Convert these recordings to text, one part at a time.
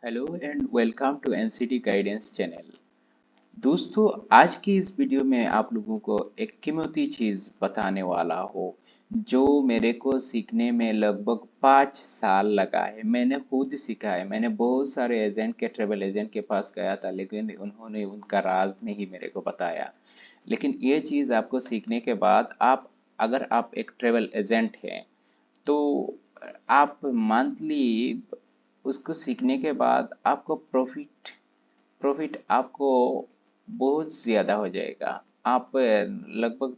Hello and welcome to NCT guidance channel. दोस्तों, आज की इस वीडियो में आप लोगों को एक कीमती चीज़ बताने वाला हूँ जो मेरे को सीखने में लगभग 5 साल लगा है। मैंने खुद सीखा है। मैंने बहुत सारे एजेंट के ट्रेवल एजेंट के पास गया था, लेकिन उन्होंने उनका राज नहीं मेरे को बताया। लेकिन ये चीज़ आपको सीखने के बाद अगर आप एक ट्रेवल एजेंट हैं तो आप मंथली उसको सीखने के बाद आपको प्रॉफिट प्रॉफिट आपको बहुत ज़्यादा हो जाएगा। आप लगभग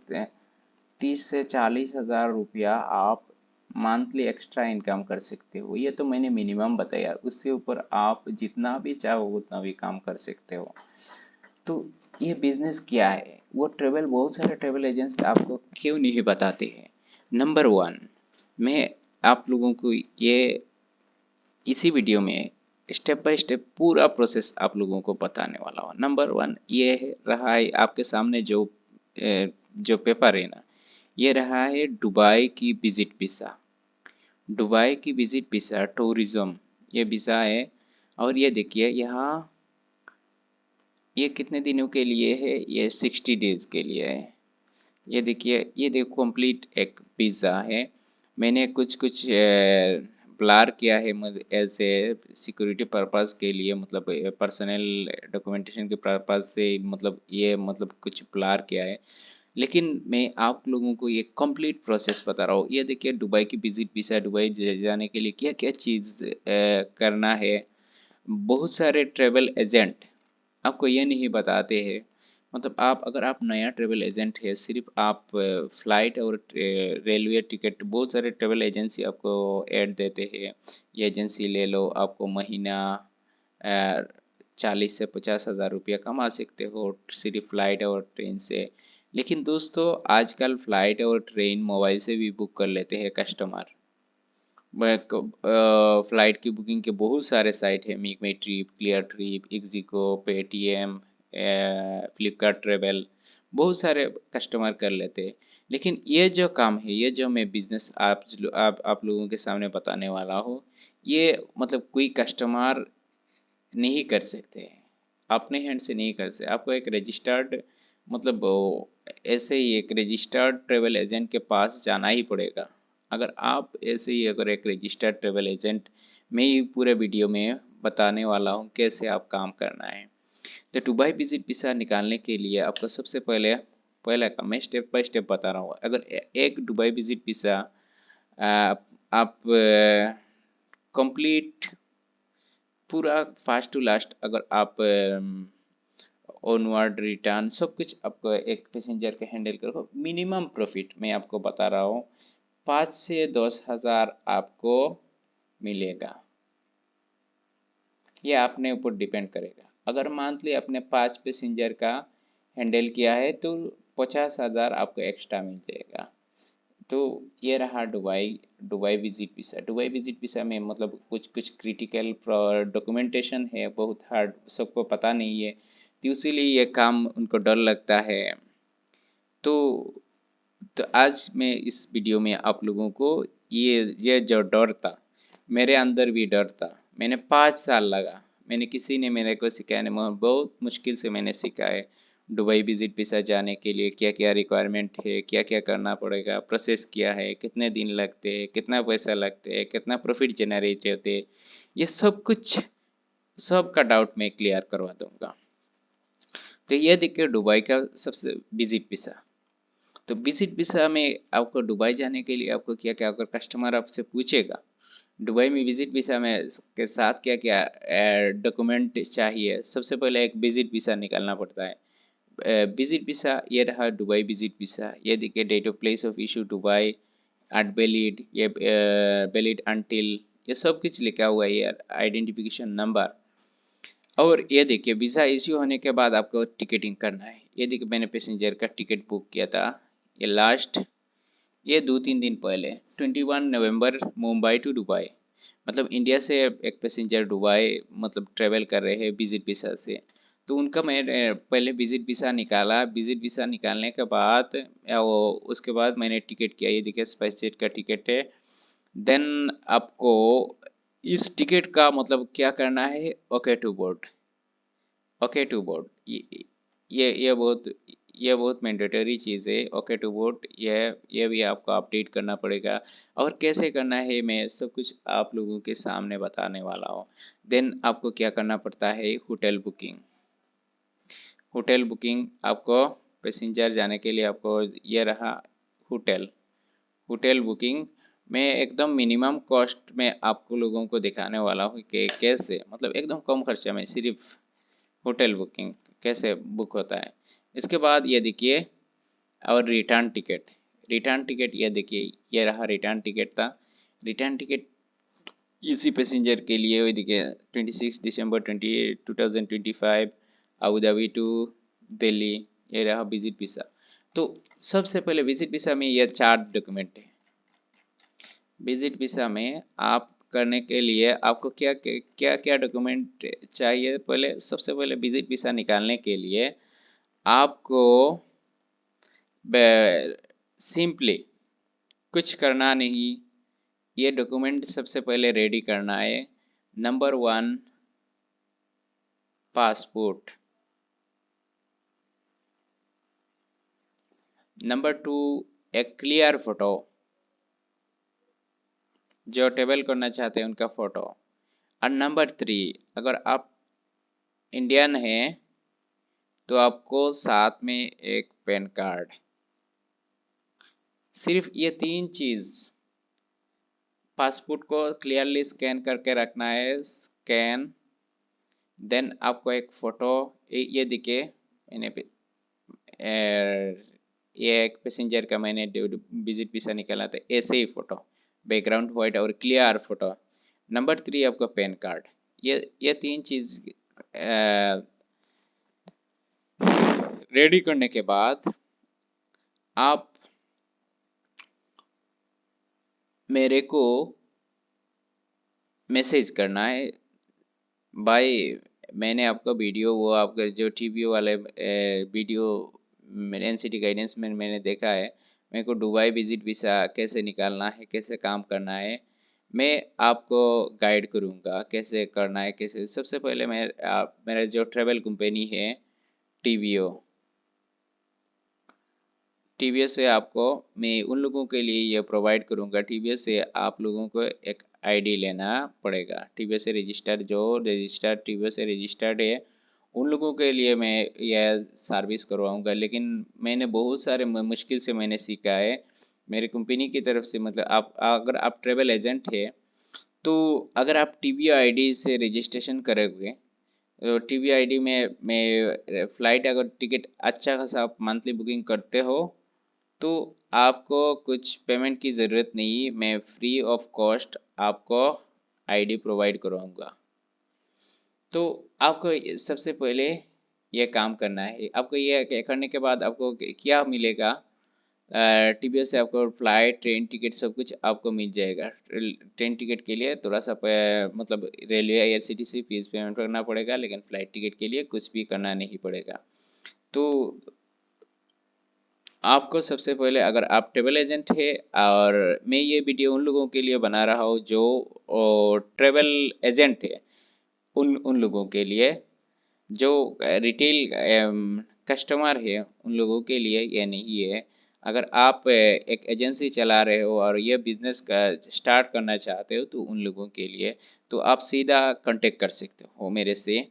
30 से 40 हज़ार रुपया आप मंथली एक्स्ट्रा इनकम कर सकते हो। ये तो मैंने मिनिमम बताया, उससे ऊपर आप जितना भी चाहो उतना भी काम कर सकते हो। तो ये बिजनेस क्या है, वो बहुत सारे ट्रेवल एजेंट्स आपको क्यों नहीं बताते हैं। नंबर वन, मैं आप लोगों को ये इसी वीडियो में स्टेप बाय स्टेप पूरा प्रोसेस आप लोगों को बताने वाला हूँ। नंबर वन ये रहा है आपके सामने जो पेपर है ना, ये रहा है दुबई की विजिट वीज़ा। दुबई की विजिट वीज़ा टूरिज्म ये वीज़ा है। और ये देखिए यहाँ ये कितने दिनों के लिए है, ये 60 डेज के लिए है। ये देखिए, ये देखो कंप्लीट एक पिज़्ज़ा है। मैंने कुछ कुछ ब्लर किया है एज ए सिक्योरिटी पर्पस के लिए, मतलब पर्सनल डॉक्यूमेंटेशन के पर्पस से, मतलब ये मतलब कुछ ब्लर किया है। लेकिन मैं आप लोगों को ये कंप्लीट प्रोसेस बता रहा हूँ। ये देखिए दुबई की विजिट वीज़ा, दुबई जाने के लिए क्या क्या चीज़ करना है। बहुत सारे ट्रेवल एजेंट आपको ये नहीं बताते हैं। मतलब आप अगर आप नया ट्रेवल एजेंट है, सिर्फ आप फ्लाइट और रेलवे टिकट, बहुत सारे ट्रेवल एजेंसी आपको ऐड देते हैं। ये एजेंसी ले लो, आपको महीना 40 से 50 हज़ार रुपया कमा सकते हो सिर्फ फ्लाइट और ट्रेन से। लेकिन दोस्तों, आजकल फ्लाइट और ट्रेन मोबाइल से भी बुक कर लेते हैं कस्टमर। फ्लाइट की बुकिंग के बहुत सारे साइट है, Make My Trip, Clear Trip, Ixigo, Paytm, Flipkart travel, बहुत सारे कस्टमर कर लेते हैं। लेकिन ये जो काम है, ये जो मैं बिजनेस आप लोगों के सामने बताने वाला हूँ, ये मतलब कोई कस्टमर नहीं कर सकते हैं, अपने हैंड से नहीं कर सकते। आपको एक रजिस्टर्ड, मतलब ऐसे ही एक रजिस्टर्ड ट्रेवल एजेंट के पास जाना ही पड़ेगा। अगर आप ऐसे ही अगर एक रजिस्टर्ड ट्रेवल एजेंट, मैं ही पूरे वीडियो में बताने वाला हूँ कैसे आप काम करना है। तो दुबई विजिट वीज़ा निकालने के लिए आपको सबसे पहले का मैं स्टेप बाय स्टेप बता रहा हूँ। अगर एक दुबई विजिट वीज़ा आप कंप्लीट पूरा फास्ट टू लास्ट, अगर आप ऑनवर्ड रिटर्न सब कुछ आपको एक पैसेंजर के हैंडल करो, मिनिमम प्रॉफिट मैं आपको बता रहा हूँ 5 से 10 हज़ार आपको मिलेगा। ये अपने ऊपर डिपेंड करेगा। अगर मंथली आपने 5 पैसेंजर का हैंडल किया है तो 50 हज़ार आपको एक्स्ट्रा मिल जाएगा। तो ये रहा Dubai visit visa. Dubai visit visa में मतलब कुछ कुछ क्रिटिकल डॉक्यूमेंटेशन है, बहुत हार्ड, सबको पता नहीं है, तो इसीलिए ये काम उनको डर लगता है। तो आज मैं इस वीडियो में आप लोगों को ये जो डर था, मेरे अंदर भी डर था। मैंने 5 साल लगा, मैंने किसी ने मेरे को सिखाया नहीं, बहुत मुश्किल से मैंने सीखा है। दुबई विजिट वीज़ा जाने के लिए क्या क्या रिक्वायरमेंट है, क्या क्या करना पड़ेगा, प्रोसेस क्या है, कितने दिन लगते हैं, कितना पैसा लगते हैं, कितना प्रॉफिट जनरेट होते हैं, ये सब कुछ सब का डाउट मैं क्लियर करवा दूंगा। तो ये देखिए दुबई का सबसे विजिट वीज़ा। तो विजिट वीज़ा में आपको दुबई जाने के लिए आपको क्या क्या, अगर कस्टमर आपसे पूछेगा दुबई में विजिट वीज़ा में के साथ क्या क्या डॉक्यूमेंट चाहिए, सबसे पहले एक विजिट वीज़ा निकालना पड़ता है। विजिट वीज़ा ये रहा दुबई विजिट वीज़ा। ये देखिए date of place of issue Dubai at valid, ये वैलिड अंटिल, ये सब कुछ लिखा हुआ है, ये आइडेंटिफिकेशन नंबर। और ये देखिए वीज़ा इश्यू होने के बाद आपको टिकटिंग करना है। ये देखिए मैंने पैसेंजर का टिकट बुक किया था, ये लास्ट, ये 2-3 दिन पहले 21 नवंबर, मुंबई टू दुबई, मतलब इंडिया से एक पैसेंजर दुबई मतलब ट्रेवल कर रहे हैं विजिट वीज़ा से। तो उनका मैं पहले विजिट वीज़ा निकाला। विजिट वीज़ा निकालने के बाद वो उसके बाद मैंने टिकट किया। ये देखिए स्पाइस जेट का टिकट है। देन आपको इस टिकट का मतलब क्या करना है, okay to board, okay to board, ये बहुत मैंडेटरी चीज़ है। ओके टू बोर्ड ये भी आपको अपडेट करना पड़ेगा, और कैसे करना है मैं सब कुछ आप लोगों के सामने बताने वाला हूँ। देन आपको क्या करना पड़ता है, होटल बुकिंग। होटल बुकिंग आपको पैसेंजर जाने के लिए आपको ये रहा होटल। होटल बुकिंग में एकदम मिनिमम कॉस्ट में आपको लोगों को दिखाने वाला हूँ कि कैसे मतलब एकदम कम खर्चे में सिर्फ होटल बुकिंग कैसे बुक होता है। इसके बाद ये देखिए और रिटर्न टिकट। रिटर्न टिकट ये देखिए, ये रहा रिटर्न टिकट था। रिटर्न टिकट इसी पैसेंजर के लिए वही देखिए 26 दिसंबर 2025 अबू धाबी टू दिल्ली, ये रहा विजिट वीज़ा। तो सबसे पहले विजिट वीज़ा में ये 4 डॉक्यूमेंट है। विजिट वीज़ा में आप करने के लिए आपको क्या क्या डॉक्यूमेंट चाहिए, पहले सबसे पहले विजिट वीज़ा निकालने के लिए आपको सिंपली कुछ करना नहीं, ये डॉक्यूमेंट सबसे पहले रेडी करना है। नंबर 1 पासपोर्ट, नंबर 2 एक क्लियर फोटो, जो ट्रेवल करना चाहते हैं उनका फोटो, और नंबर 3 अगर आप इंडियन हैं तो आपको साथ में एक पैन कार्ड। सिर्फ ये 3 चीज़, पासपोर्ट को क्लियरली स्कैन करके रखना है, स्कैन, देन आपको एक फ़ोटो, ये देखिए मैंने ये एक पैसेंजर का मैंने विजिट वीज़ा निकाला था, ऐसे ही फ़ोटो, बैकग्राउंड वाइट और क्लियर फ़ोटो। नंबर 3 आपका पैन कार्ड। ये 3 चीज़ रेडी करने के बाद आप मेरे को मैसेज करना है, भाई मैंने आपका वीडियो वो आपका जो टीवी वाले वीडियो मैंने एनसीटी गाइडेंस में मैंने देखा है, मेरे को दुबई विजिट वीज़ा कैसे निकालना है, कैसे काम करना है, मैं आपको गाइड करूँगा कैसे करना है। कैसे सबसे पहले मेरा जो ट्रैवल कंपनी है टीवीओ, टीवीएस से आपको मैं उन लोगों के लिए ये प्रोवाइड करूँगा। टीवीएस से आप लोगों को एक आईडी लेना पड़ेगा। टीवीएस से रजिस्टर्ड जो रजिस्टर्ड टीवीएस से रजिस्टर्ड है उन लोगों के लिए मैं यह सर्विस करवाऊँगा। लेकिन मैंने बहुत सारे मुश्किल से मैंने सीखा है मेरी कंपनी की तरफ से। मतलब आप अगर आप ट्रेवल एजेंट है तो अगर आप टीवी आईडी से रजिस्ट्रेशन करोगे तो टीवी आईडी में मैं फ़्लाइट अगर टिकट अच्छा खासा आप मंथली बुकिंग करते हो तो आपको कुछ पेमेंट की ज़रूरत नहीं, मैं फ्री ऑफ कॉस्ट आपको आईडी प्रोवाइड करवाऊँगा। तो आपको सबसे पहले ये काम करना है। आपको ये करने के बाद आपको क्या मिलेगा, टीवीएस से आपको फ्लाइट ट्रेन टिकट सब कुछ आपको मिल जाएगा। ट्रेन टिकट के लिए थोड़ा सा मतलब रेलवे आईआरसीटीसी फीस पेमेंट करना पड़ेगा, लेकिन फ़्लाइट टिकट के लिए कुछ भी करना नहीं पड़ेगा। तो आपको सबसे पहले अगर आप ट्रैवल एजेंट है, और मैं ये वीडियो उन लोगों के लिए बना रहा हूँ जो ट्रैवल एजेंट है, उन लोगों के लिए जो रिटेल कस्टमर है उन लोगों के लिए ये नहीं है। अगर आप एक एजेंसी चला रहे हो और ये बिजनेस का स्टार्ट करना चाहते हो तो उन लोगों के लिए तो आप सीधा कांटेक्ट कर सकते हो मेरे से।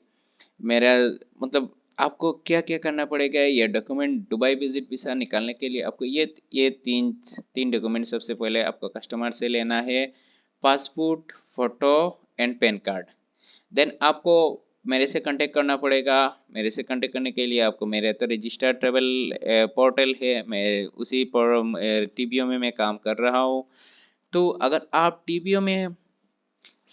मेरा मतलब आपको क्या क्या करना पड़ेगा, ये डॉक्यूमेंट दुबई विजिट वीज़ा निकालने के लिए आपको ये तीन तीन डॉक्यूमेंट सबसे पहले आपको कस्टमर से लेना है, passport, photo and PAN card. Then आपको मेरे से कांटेक्ट करना पड़ेगा। मेरे से कांटेक्ट करने के लिए आपको मेरे तो रजिस्टर्ड ट्रेवल पोर्टल है, मैं उसी पर टीबीओ में मैं काम कर रहा हूँ। तो अगर आप टीबीओ में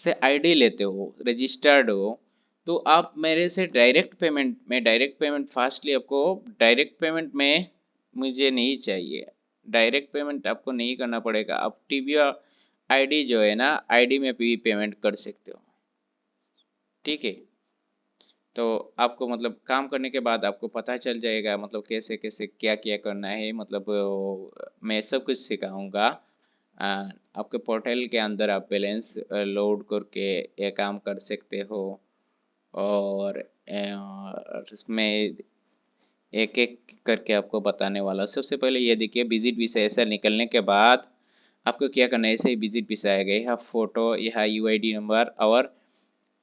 से आईडी लेते हो, रजिस्टर्ड हो, तो आप मेरे से डायरेक्ट पेमेंट फास्टली आपको डायरेक्ट पेमेंट में मुझे नहीं चाहिए। डायरेक्ट पेमेंट आपको नहीं करना पड़ेगा, आप टीबीओ आईडी जो है ना, आईडी में भी पेमेंट कर सकते हो। ठीक है, तो आपको मतलब काम करने के बाद आपको पता चल जाएगा मतलब कैसे कैसे क्या क्या करना है। मतलब मैं सब कुछ सिखाऊंगा। आपके पोर्टल के अंदर आप बैलेंस लोड करके ये काम कर सकते हो। और इसमें एक एक करके आपको बताने वाला। सबसे पहले ये देखिए, विजिट वीसा ऐसा निकलने के बाद आपको क्या करना है। ऐसे ही विजिट वीसा आएगा, यहाँ फोटो, यहाँ यूआईडी नंबर, और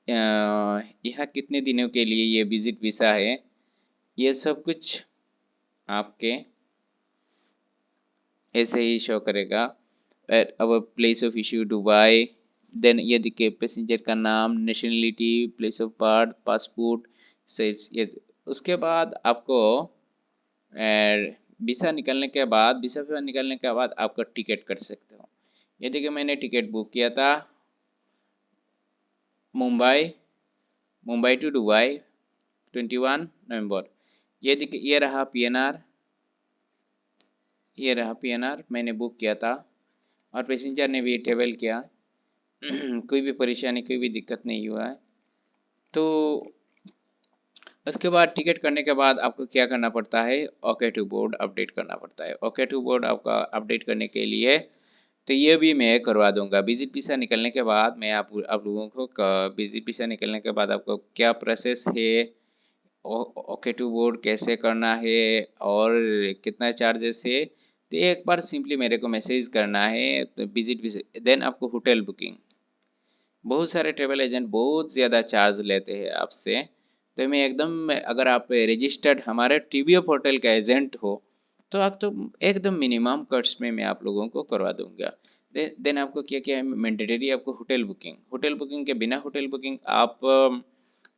यहाँ कितने दिनों के लिए ये विजिट वीसा है, ये सब कुछ आपके ऐसे ही शो करेगा। अब place of issue Dubai, then ये देखिए पैसेंजर का नाम, nationality, place of birth, passport size, ये। उसके बाद आपको वीसा निकलने के बाद आपका टिकट कट सकते हो। ये देखिए मैंने टिकट बुक किया था मुंबई टू दुबई 21 नवंबर। ये देखिए ये रहा पीएनआर मैंने बुक किया था, और पैसेंजर ने भी ट्रेवल किया। कोई भी परेशानी, कोई भी दिक्कत नहीं हुआ है। तो उसके बाद टिकट करने के बाद आपको क्या करना पड़ता है, ओके टू बोर्ड अपडेट करना पड़ता है। ओके टू बोर्ड आपका अपडेट करने के लिए, तो ये भी मैं करवा दूंगा। विजिट वीसा निकलने के बाद मैं आप लोगों को विजिट वीसा निकलने के बाद आपको क्या प्रोसेस है, ओके टू बोर्ड कैसे करना है, और कितना चार्जेस है, तो एक बार सिंपली मेरे को मैसेज करना है। तो विजिट वीसा, देन आपको होटल बुकिंग, बहुत सारे ट्रेवल एजेंट बहुत ज़्यादा चार्ज लेते हैं आपसे। तो मैं एकदम, अगर आप रजिस्टर्ड हमारे टीवीएफ होटल का एजेंट हो, तो आप तो एकदम मिनिमम कॉस्ट में मैं आप लोगों को करवा दूंगा। देन आपको क्या क्या है मैंडेटरी, आपको होटल बुकिंग के बिना होटल बुकिंग आप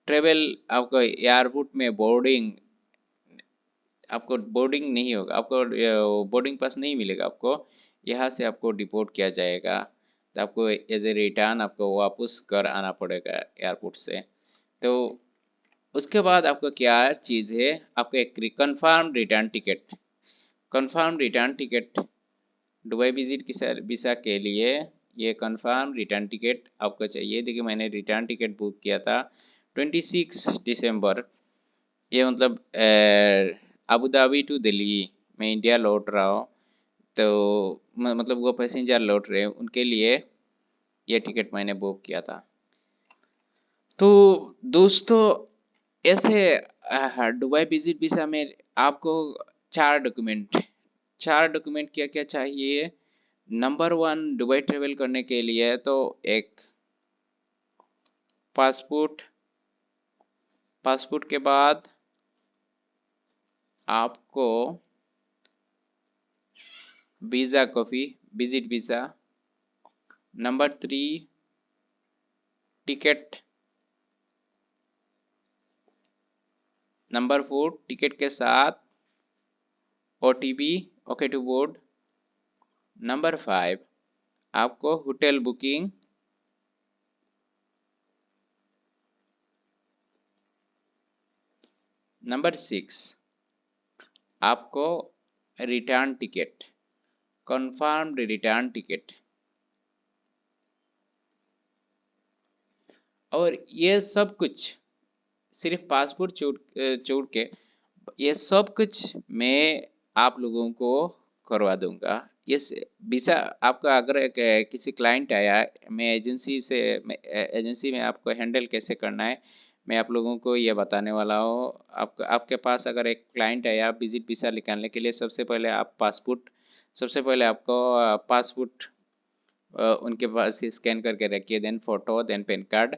ट्रेवल, आपको एयरपोर्ट में आपको बोर्डिंग नहीं होगा, आपको बोर्डिंग पास नहीं मिलेगा। आपको यहाँ से आपको डिपोर्ट किया जाएगा, तो आपको एज ए रिटर्न आपको वापस घर आना पड़ेगा एयरपोर्ट से। तो उसके बाद आपको क्या चीज़ है, आपको एक confirm return ticket, Dubai visit की वीसा के लिए ये कंफर्म रिटर्न टिकट आपको चाहिए। देखिए मैंने रिटर्न टिकट बुक किया था 26 दिसंबर। ये मतलब अबू धाबी टू दिल्ली, मैं इंडिया लौट रहा हूँ। तो मतलब वो पैसेंजर लौट रहे हैं, उनके लिए ये टिकट मैंने बुक किया था। तो दोस्तों, ऐसे दुबई विजिट वीसा में आपको चार डॉक्यूमेंट क्या क्या चाहिए। नंबर वन, दुबई ट्रेवल करने के लिए तो एक पासपोर्ट, के बाद आपको visa copy, visit visa. Number three, ticket. Number four, ticket के साथ OTP, okay to board. Number five, आपको होटल बुकिंग। नंबर सिक्स, आपको return ticket, confirmed return ticket. और ये सब कुछ सिर्फ पासपोर्ट छोड़ के, ये सब कुछ मैं आप लोगों को करवा दूंगा। ये वीसा आपका अगर किसी क्लाइंट आया, मैं एजेंसी में आपको हैंडल कैसे करना है, मैं आप लोगों को ये बताने वाला हूँ। आपके पास अगर एक क्लाइंट आया विजिट वीसा निकालने के लिए, सबसे पहले आपको पासपोर्ट उनके पास स्कैन करके रखिए, then photo, then PAN card.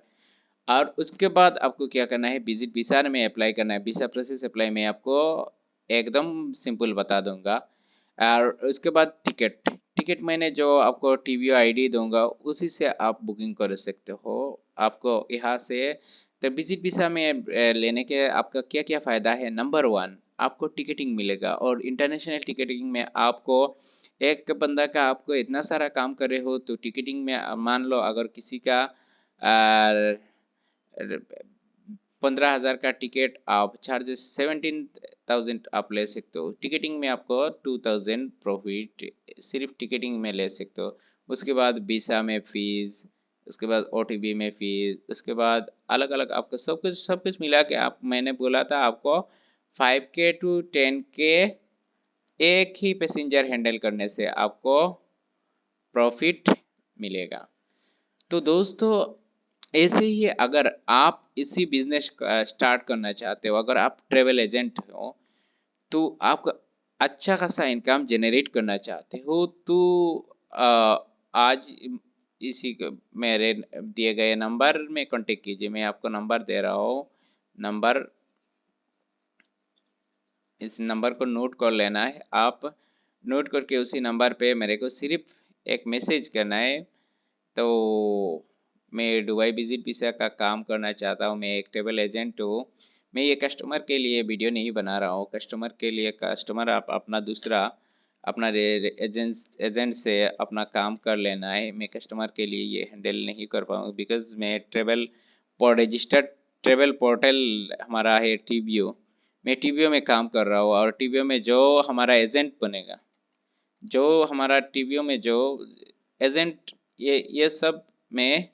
और उसके बाद आपको क्या करना है, विजिट वीसा में अप्लाई करना है। वीसा प्रोसेस अप्लाई मैं आपको एकदम सिंपल बता दूंगा। और उसके बाद टिकट मैंने जो आपको टीवी आईडी दूंगा, उसी से आप बुकिंग कर सकते हो। आपको यहाँ से तो विजिट वीसा में लेने के आपका क्या क्या फ़ायदा है। नंबर वन, आपको टिकटिंग मिलेगा, और इंटरनेशनल टिकटिंग में आपको एक बंदा का आपको इतना सारा काम कर रहे हो, तो टिकटिंग में मान लो अगर किसी का 15,000 का टिकट, आप चार्जेस 17,000 आप ले सकते हो। टिकटिंग में आपको 2,000 प्रॉफिट सिर्फ टिकटिंग में ले सकते हो। उसके बाद वीसा में फीस, उसके बाद ओटीपी में फीस, उसके बाद अलग अलग आपको सब कुछ मिला के, आप मैंने बोला था आपको 5K to 10K एक ही पैसेंजर हैंडल करने से आपको प्रॉफिट मिलेगा। तो दोस्तों ऐसे ही अगर आप इसी बिजनेस स्टार्ट करना चाहते हो, अगर आप ट्रेवल एजेंट हो तो आप अच्छा खासा इनकम जनरेट करना चाहते हो तो आज मेरे दिए गए नंबर में कांटेक्ट कीजिए। मैं आपको नंबर दे रहा हूँ, नंबर, इस नंबर को नोट कर लेना है। आप नोट करके उसी नंबर पे मेरे को सिर्फ एक मैसेज करना है। तो मैं दुबई विजिट वीज़ा का काम करना चाहता हूँ, मैं एक ट्रेवल एजेंट हूँ। मैं ये कस्टमर के लिए वीडियो नहीं बना रहा हूँ, कस्टमर के लिए, कस्टमर आप अपना दूसरा अपना एजेंट से अपना काम कर लेना है। मैं कस्टमर के लिए ये हैंडल नहीं कर पाऊँगा बिकॉज मैं ट्रेवल पर रजिस्टर्ड ट्रेवल पोर्टल हमारा है टीवीओ, मैं टीवीओ में काम कर रहा हूँ और टीवीओ में जो हमारा एजेंट बनेगा, जो हमारा टीवीओ में जो एजेंट, ये सब मैं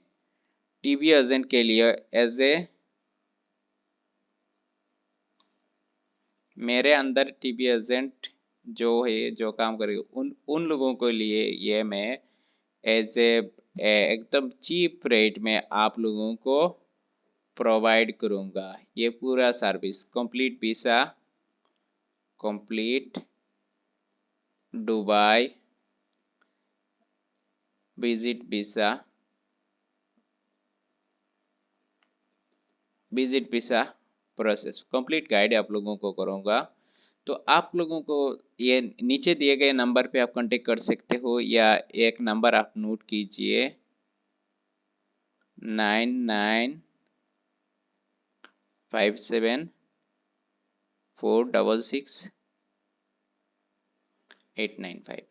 टीवी एजेंट के लिए एज ए मेरे अंदर टीवी एजेंट जो है जो काम करेगा उन लोगों के लिए ये मैं एज ए एकदम चीप रेट में आप लोगों को प्रोवाइड करूँगा। ये पूरा service complete visa, complete Dubai visit visa, visit visa process complete guide आप लोगों को करूँगा। तो आप लोगों को ये नीचे दिए गए नंबर पे आप कांटेक्ट कर सकते हो या एक नंबर आप नोट कीजिए 9957466895।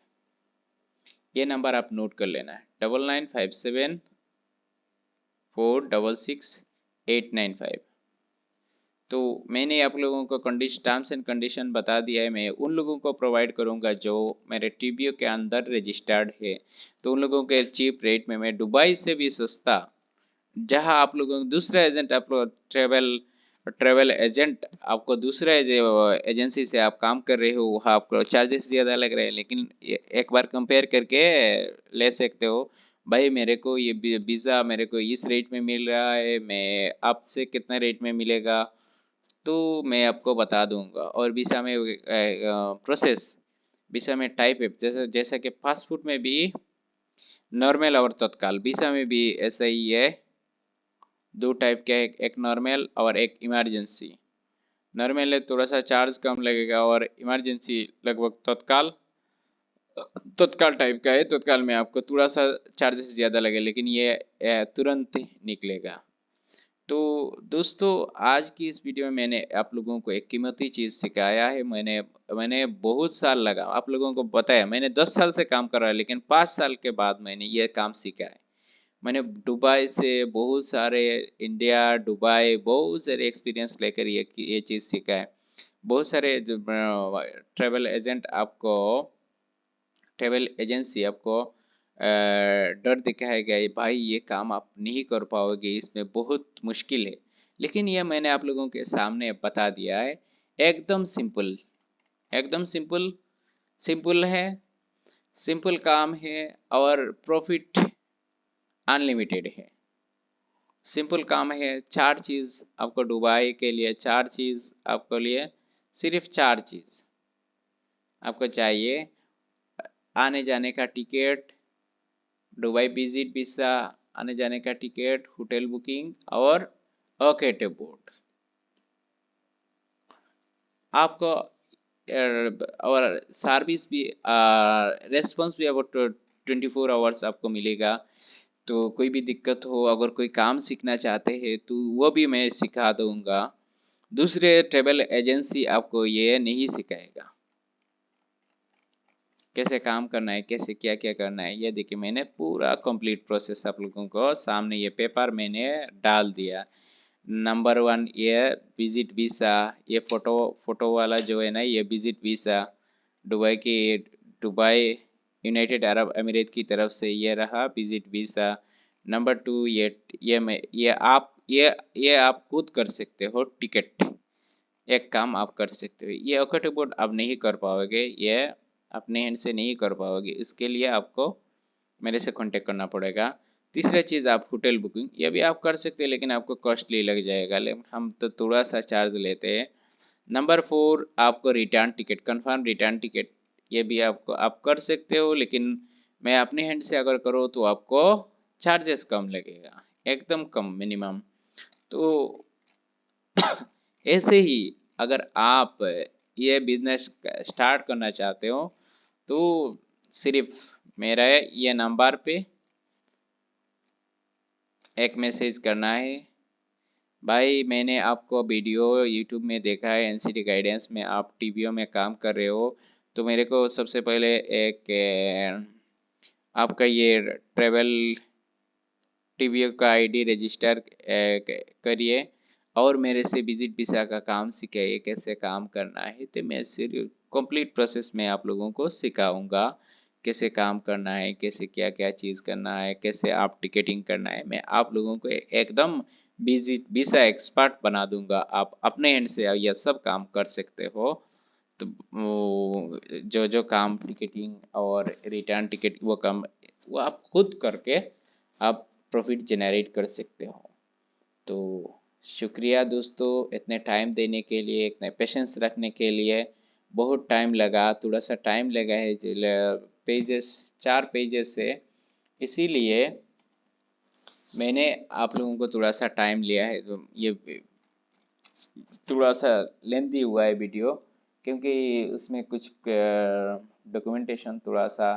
ये नंबर आप नोट कर लेना है 9957466895। तो मैंने आप लोगों को टर्म्स एंड कंडीशन बता दिया है। मैं उन लोगों को प्रोवाइड करूंगा जो मेरे टीवीओ के अंदर रजिस्टर्ड है, तो उन लोगों के चीप रेट में मैं दुबई से भी सस्ता, जहां आप लोगों दूसरा एजेंट, आप लोग ट्रेवल एजेंट आपको दूसरा एजेंसी से आप काम कर रहे हो वहाँ आपको चार्जेस ज़्यादा लग रहे हैं, लेकिन एक बार कंपेयर करके ले सकते हो। भाई मेरे को ये वीज़ा मेरे को इस रेट में मिल रहा है, मैं आपसे कितना रेट में मिलेगा तो मैं आपको बता दूंगा। और वीसा में प्रोसेस, वीसा में टाइप है, जैसा जैसा कि पासपोर्ट में भी नॉर्मल और तत्काल, वीसा में भी ऐसा ही है। दो टाइप के, एक नॉर्मल और एक इमरजेंसी। नॉर्मल है थोड़ा सा चार्ज कम लगेगा और इमरजेंसी लगभग तत्काल तत्काल टाइप का है। तत्काल में आपको थोड़ा सा चार्जेस ज़्यादा लगे, लेकिन ये तुरंत निकलेगा। तो दोस्तों आज की इस वीडियो में मैंने आप लोगों को एक कीमती चीज़ सिखाया है। मैंने बहुत साल लगा, आप लोगों को बताया मैंने 10 साल से काम कर रहा है, लेकिन 5 साल के बाद मैंने ये काम सीखा है। मैंने दुबई से बहुत सारे, इंडिया दुबई बहुत सारे एक्सपीरियंस लेकर ये चीज़ सीखा है। बहुत सारे ट्रेवल एजेंसी आपको डर दिखाएगा, ये भाई ये काम आप नहीं कर पाओगे, इसमें बहुत मुश्किल है। लेकिन ये मैंने आप लोगों के सामने बता दिया है, एकदम सिंपल, एकदम सिंपल, सिंपल है, सिंपल काम है और प्रॉफिट अनलिमिटेड है। सिंपल काम है, चार चीज़ आपको दुबई के लिए, चार चीज़ आपको लिए, सिर्फ चार चीज़ आपको चाहिए। आने जाने का टिकट, दुबई विजिट वीज़ा, आने जाने का टिकट, होटल बुकिंग और ओकेटे बोर्ड। आपको और सर्विस भी, रेस्पॉन्स भी अब 24 आवर्स आपको मिलेगा। तो कोई भी दिक्कत हो, अगर कोई काम सीखना चाहते हैं तो वो भी मैं सिखा दूंगा। दूसरे ट्रेवल एजेंसी आपको ये नहीं सिखाएगा, कैसे काम करना है, कैसे क्या क्या करना है। ये देखिए मैंने पूरा कंप्लीट प्रोसेस आप लोगों को सामने ये पेपर मैंने डाल दिया। नंबर 1 ये विजिट वीज़ा, ये फोटो वाला जो है ना ये विजिट वीज़ा दुबई की, दुबई यूनाइटेड अरब अमीरात की तरफ से ये रहा विजिट वीज़ा। नंबर 2 ये आप खुद कर सकते हो टिकट, एक काम आप कर सकते हो। ये ओकेटे बोर्ड आप नहीं कर पाओगे, ये अपने हैंड से नहीं कर पाओगे, इसके लिए आपको मेरे से कांटेक्ट करना पड़ेगा। तीसरा चीज़ आप होटल बुकिंग, ये भी आप कर सकते हैं लेकिन आपको कॉस्टली लग जाएगा, लेकिन हम तो थोड़ा सा चार्ज लेते हैं। नंबर 4 आपको return ticket, confirm return ticket, ये भी आपको आप कर सकते हो, लेकिन मैं अपने हैंड से अगर करो तो आपको चार्जेस कम लगेगा, एकदम कम, मिनिमम। तो ऐसे ही अगर आप ये बिजनेस स्टार्ट करना चाहते हो तो सिर्फ मेरा ये नंबर पे एक मैसेज करना है, भाई मैंने आपको वीडियो यूट्यूब में देखा है, एनसीटी गाइडेंस में आप टीवीओ में काम कर रहे हो, तो मेरे को सबसे पहले एक आपका ये ट्रेवल टीवीओ का आईडी रजिस्टर करिए और मेरे से विजिट वीज़ा का काम सिखाइए, कैसे काम करना है। तो मैं सिर्फ कंप्लीट प्रोसेस में आप लोगों को सिखाऊंगा, कैसे काम करना है, कैसे क्या क्या चीज़ करना है, कैसे आप टिकटिंग करना है। मैं आप लोगों को एकदम विजिट वीज़ा एक्सपर्ट बना दूंगा, आप अपने एंड से यह सब काम कर सकते हो। तो जो जो काम टिकटिंग और रिटर्न टिकट वो काम वो आप खुद करके आप प्रॉफिट जनरेट कर सकते हो। तो शुक्रिया दोस्तों, इतने टाइम देने के लिए, इतने पेशेंस रखने के लिए। बहुत टाइम लगा, थोड़ा सा टाइम लगा है पेजेस, 4 पेजेस से, इसीलिए मैंने आप लोगों को थोड़ा सा टाइम लिया है। तो ये थोड़ा सा लेंथी हुआ है वीडियो, क्योंकि उसमें कुछ डॉक्यूमेंटेशन थोड़ा सा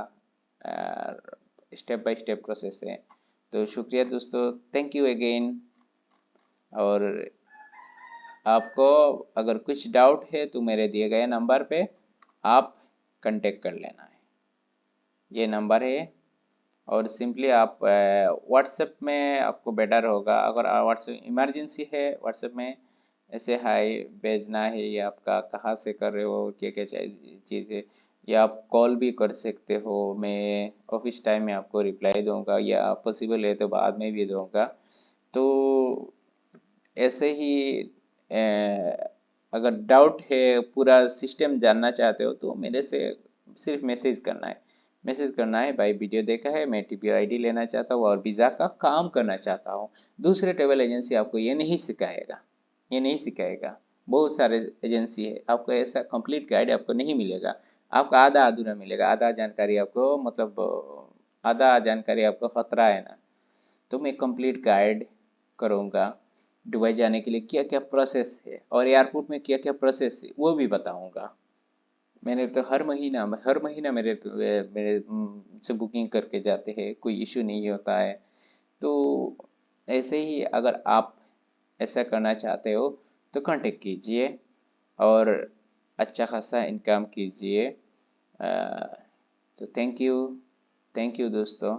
स्टेप बाय स्टेप प्रोसेस है। तो शुक्रिया दोस्तों, थैंक यू अगेन। और आपको अगर कुछ डाउट है तो मेरे दिए गए नंबर पे आप कांटेक्ट कर लेना है, ये नंबर है। और सिंपली आप व्हाट्सएप में आपको बेटर होगा, अगर व्हाट्सएप इमरजेंसी है, व्हाट्सएप में ऐसे हाय भेजना है, ये आपका कहाँ से कर रहे हो, क्या क्या चीज़ है, या आप कॉल भी कर सकते हो, मैं ऑफिस टाइम में आपको रिप्लाई दूंगा, या पॉसिबल है तो बाद में भी दूंगा। तो ऐसे ही अगर डाउट है, पूरा सिस्टम जानना चाहते हो, तो मेरे से सिर्फ मैसेज करना है, मैसेज करना है, भाई वीडियो देखा है, मैं टीपीओ आईडी लेना चाहता हूँ और वीज़ा का काम करना चाहता हूँ। दूसरे ट्रेवल एजेंसी आपको ये नहीं सिखाएगा, ये नहीं सिखाएगा। बहुत सारे एजेंसी है, आपको ऐसा कंप्लीट गाइड आपको नहीं मिलेगा, आपको आधा अधूरा मिलेगा, आधा जानकारी आपको, मतलब आधा जानकारी आपको खतरा है ना। तो मैं कंप्लीट गाइड करूँगा, दुबई जाने के लिए क्या क्या प्रोसेस है और एयरपोर्ट में क्या क्या प्रोसेस है वो भी बताऊँगा। मैंने तो हर महीना मेरे मेरे से बुकिंग करके जाते हैं, कोई इशू नहीं होता है। तो ऐसे ही अगर आप ऐसा करना चाहते हो तो कांटेक्ट कीजिए और अच्छा खासा इनकम कीजिए। तो थैंक यू दोस्तों।